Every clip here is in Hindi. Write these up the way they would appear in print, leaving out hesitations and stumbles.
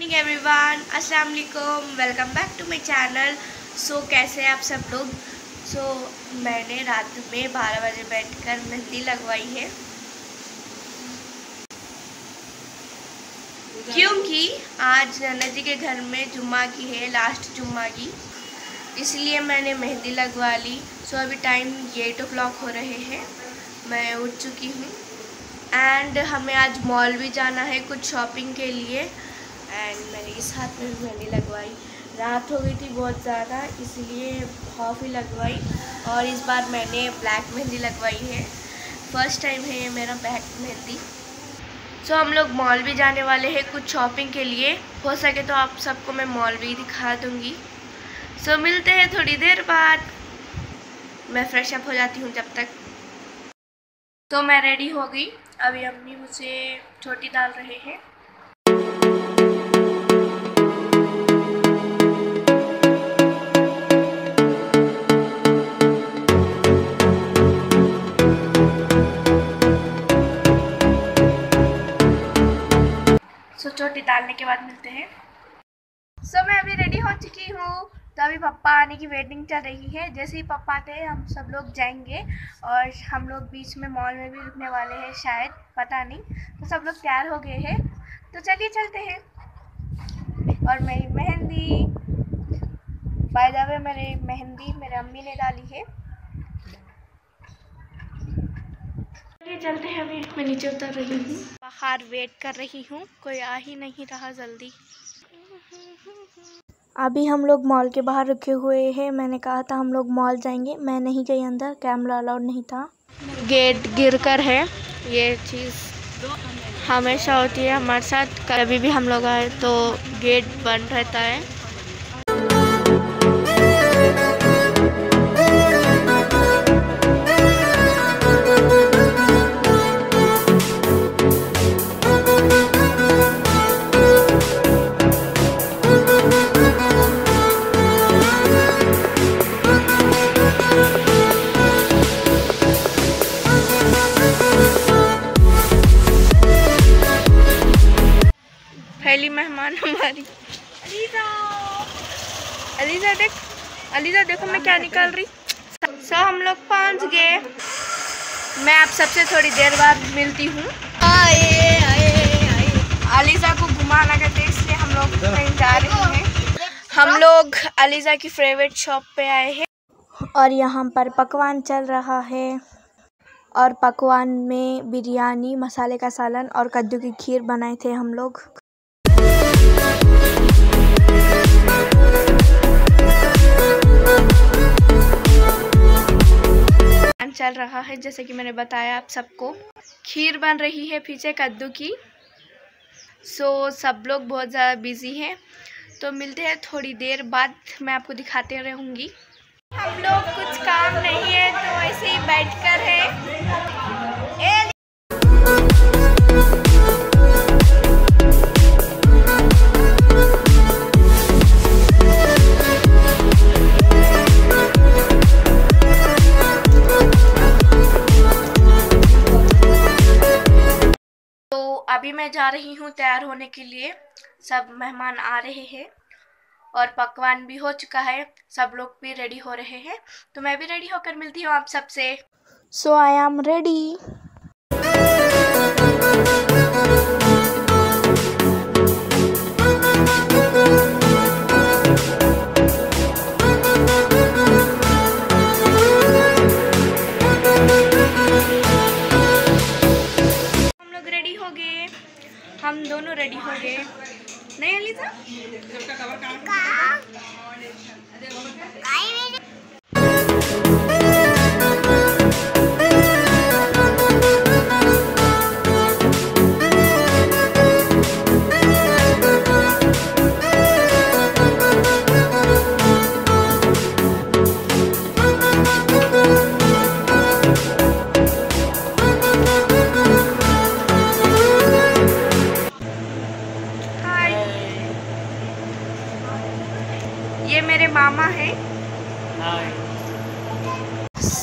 इवनिंग एवरीवन, अस्सलाम वालेकुम, welcome back to my channel. So कैसे हैं आप सब लोग। मैंने रात में 12 बजे बैठकर मेहंदी लगवाई है, क्योंकि आज नाना जी के घर में जुम्मा की है, लास्ट जुम्मा की, इसलिए मैंने मेहंदी लगवा ली। अभी टाइम 8 o'clock हो रहे हैं, मैं उठ चुकी हूँ एंड हमें आज मॉल भी जाना है कुछ शॉपिंग के लिए। एंड मैंने इस हाथ में भी मेहंदी लगवाई। रात हो गई थी बहुत ज़्यादा, इसलिए हाफ ही लगवाई और इस बार मैंने ब्लैक मेहंदी लगवाई है। फर्स्ट टाइम है ये मेरा ब्लैक मेहंदी। हम लोग मॉल भी जाने वाले हैं कुछ शॉपिंग के लिए। हो सके तो आप सबको मैं मॉल भी दिखा दूँगी। मिलते हैं थोड़ी देर बाद। मैं फ्रेश अप हो जाती हूँ जब तक। मैं रेडी हो गई। अभी अम्मी मुझे छोटी डाल रहे हैं। चोटी डालने के बाद मिलते हैं। मैं अभी रेडी हो चुकी हूँ। तो अभी पापा आने की वेटिंग चल रही है। जैसे ही पापा आते हैं हम सब लोग जाएंगे और हम लोग बीच में मॉल में भी रुकने वाले हैं शायद, पता नहीं। तो सब लोग तैयार हो गए हैं, तो चलिए चलते हैं। और मेरी मेहंदी, बाय द वे मेरी मेहंदी मेरे अम्मी ने डाली है। चलिए चलते हैं। अभी मैं नीचे उतर रही हूँ, बाहर वेट कर रही हूँ, कोई आ ही नहीं रहा जल्दी। अभी हम लोग मॉल के बाहर रुके हुए हैं। मैंने कहा था हम लोग मॉल जाएंगे, मैं नहीं गई अंदर, कैमरा अलाउड नहीं था। गेट गिरकर है, ये चीज़ हमेशा होती है हमारे साथ। कभी भी हम लोग आए तो गेट बंद रहता है। पहली मेहमान हमारी अलीजा देखो मैं क्या निकाल रही। हम लोग पहुंच गए। मैं आप सबसे थोड़ी देर बाद मिलती हूँ। अलीजा को घुमाना करते, इसलिए हम लोग कहीं जा रहे हैं। हम लोग अलीजा की फेवरेट शॉप पे आए हैं और यहाँ पर पकवान चल रहा है। और पकवान में बिरयानी, मसाले का सालन और कद्दू की खीर बनाए थे हम लोग। चल रहा है जैसे कि मैंने बताया आप सबको। खीर बन रही है पीछे कद्दू की। सब लोग बहुत ज़्यादा बिजी हैं, तो मिलते हैं थोड़ी देर बाद। मैं आपको दिखाते रहूँगी। हम लोग कुछ काम नहीं है तो ऐसे ही बैठकर है। अभी मैं जा रही हूँ तैयार होने के लिए। सब मेहमान आ रहे हैं और पकवान भी हो चुका है, सब लोग भी रेडी हो रहे हैं। तो मैं भी रेडी होकर मिलती हूँ आप सबसे। I am ready. हम दोनों रेडी हो गए। नहीं अलीजा? ये मेरे मामा हैं।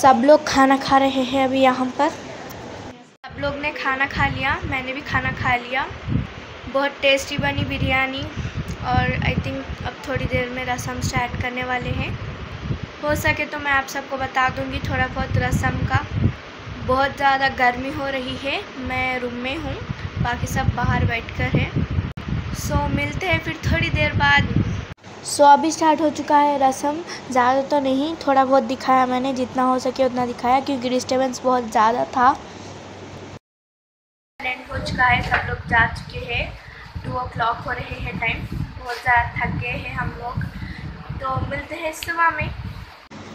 सब लोग खाना खा रहे हैं अभी यहाँ पर। सब लोग ने खाना खा लिया, मैंने भी खाना खा लिया। बहुत टेस्टी बनी बिरयानी। और आई थिंक अब थोड़ी देर में रस्म स्टार्ट करने वाले हैं। हो सके तो मैं आप सबको बता दूंगी थोड़ा बहुत रस्म का। बहुत ज़्यादा गर्मी हो रही है, मैं रूम में हूँ, बाकी सब बाहर बैठकर हैं। सो मिलते हैं फिर थोड़ी देर बाद। सो अभी स्टार्ट हो चुका है रस्म। ज़्यादा तो नहीं, थोड़ा बहुत दिखाया मैंने, जितना हो सके उतना दिखाया क्योंकि डिस्टर्बेंस बहुत ज़्यादा था। एंड हो चुका है, सब लोग जा चुके हैं, 2 o'clock हो रहे हैं टाइम। बहुत ज़्यादा थक गए हैं हम लोग, तो मिलते हैं सुबह में।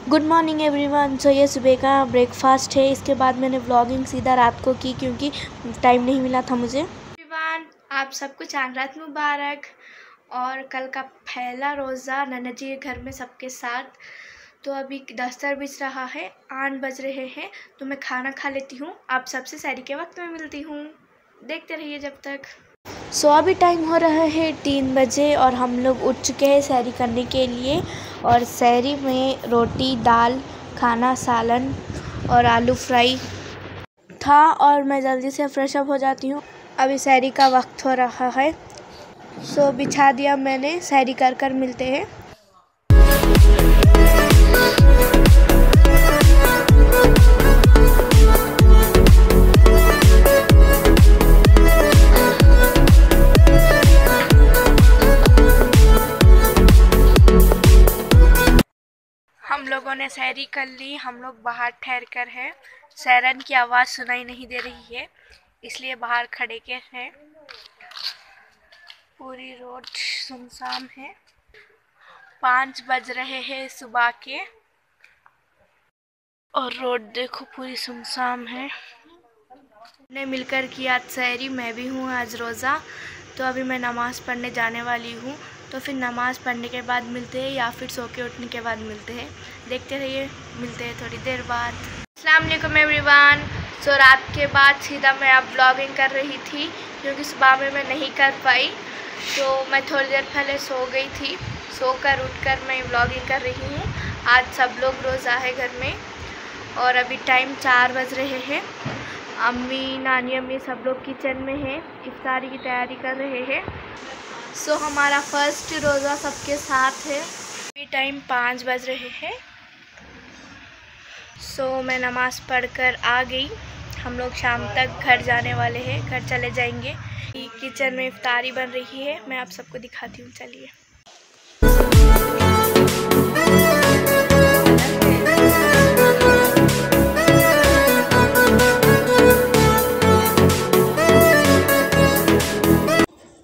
Good morning everyone. सो ये सुबह का ब्रेकफास्ट है। इसके बाद मैंने व्लॉगिंग सीधा रात को की क्योंकि टाइम नहीं मिला था मुझे। एवरीवन, आप सबको चांद रात मुबारक। और कल का पहला रोज़ा नन्ना जी के घर में सबके साथ। तो अभी 10 बज रहा है, 8 बज रहे हैं, तो मैं खाना खा लेती हूँ। आप सबसे सहरी के वक्त में मिलती हूँ, देखते रहिए जब तक। सो अभी टाइम हो रहा है 3 बजे और हम लोग उठ चुके हैं सहरी करने के लिए। और सहरी में रोटी, दाल, खाना, सालन और आलू फ्राई था। और मैं जल्दी से फ्रेश अप हो जाती हूँ, अभी सहरी का वक्त हो रहा है। सो बिछा दिया मैंने, सहरी कर मिलते हैं। हम लोगों ने सहरी कर ली, हम लोग बाहर ठहर कर हैं। सैरन की आवाज़ सुनाई नहीं दे रही है, इसलिए बाहर खड़े के हैं। पूरी रोड सुनसान है, 5 बज रहे हैं सुबह के और रोड देखो पूरी सुनसान है। ने मिलकर किया सहरी, मैं भी हूँ आज रोज़ा। तो अभी मैं नमाज़ पढ़ने जाने वाली हूँ, तो फिर नमाज़ पढ़ने के बाद मिलते हैं या फिर सो के उठने के बाद मिलते हैं, देखते रहिए। मिलते हैं थोड़ी देर बाद। अस्सलाम वालेकुम एवरीवन। सो रात के बाद सीधा मैं अब व्लॉगिंग कर रही थी क्योंकि सुबह में मैं नहीं कर पाई, तो मैं थोड़ी देर पहले सो गई थी। सोकर उठकर मैं व्लॉगिंग कर रही हूँ। आज सब लोग रोज़ा है घर में और अभी टाइम 4 बज रहे हैं। अम्मी, नानी अम्मी सब लोग किचन में हैं, इफ्तारी की तैयारी कर रहे हैं। सो हमारा फर्स्ट रोज़ा सबके साथ है। अभी टाइम 5 बज रहे हैं। सो मैं नमाज़ पढ़कर आ गई। हम लोग शाम तक घर जाने वाले हैं, घर चले जाएंगे। किचन में इफ्तारी बन रही है, मैं आप सबको दिखाती हूँ, चलिए।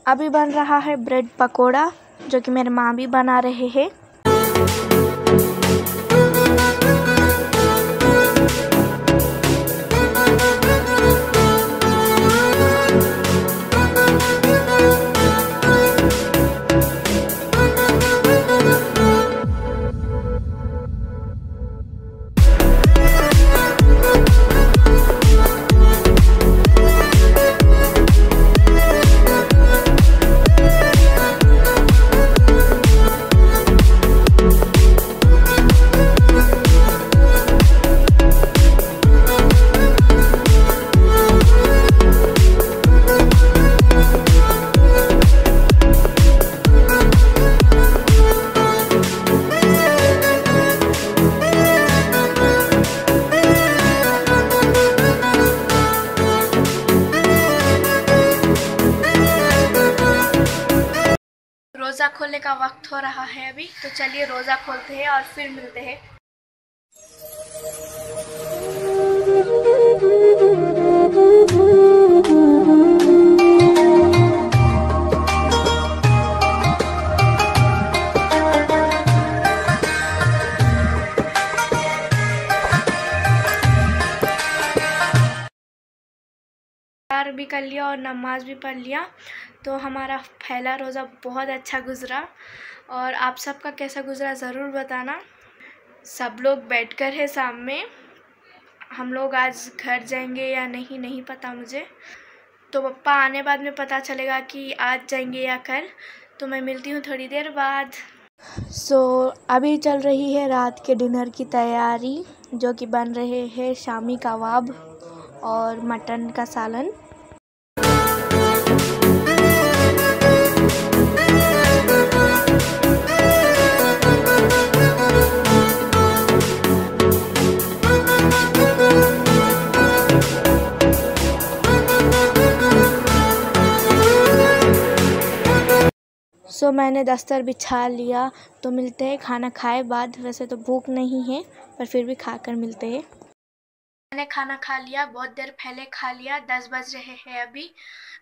अभी बन रहा है ब्रेड पकोड़ा, जो कि मेरे माँ भी बना रहे हैं। रोज़ा खोलने का वक्त हो रहा है अभी, तो चलिए रोज़ा खोलते हैं और फिर मिलते हैं। भी कर लिया और नमाज भी पढ़ लिया, तो हमारा पहला रोज़ा बहुत अच्छा गुज़रा। और आप सबका कैसा गुज़रा ज़रूर बताना। सब लोग बैठकर है सामने। हम लोग आज घर जाएंगे या नहीं पता मुझे, तो पापा आने बाद में पता चलेगा कि आज जाएंगे या कल। तो मैं मिलती हूँ थोड़ी देर बाद। सो अभी चल रही है रात के डिनर की तैयारी, जो कि बन रहे हैं शामी कबाब और मटन का सालन। सो मैंने दस्तर बिछा लिया। तो मिलते हैं खाना खाए बाद। वैसे तो भूख नहीं है पर फिर भी खाकर मिलते हैं। मैंने खाना खा लिया, बहुत देर पहले खा लिया, 10 बज रहे हैं अभी।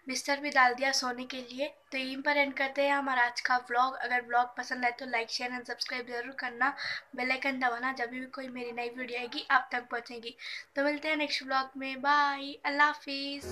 बिस्तर भी डाल दिया सोने के लिए। तो यहीं पर एंड करते हैं हमारा आज का व्लॉग। अगर व्लॉग पसंद आए तो लाइक शेयर एंड सब्सक्राइब जरूर करना। बेल आइकन दबाना, जब भी कोई मेरी नई वीडियो आएगी आप तक पहुंचेगी। तो मिलते हैं नेक्स्ट व्लॉग में। बाय, अल्लाह हाफिज़।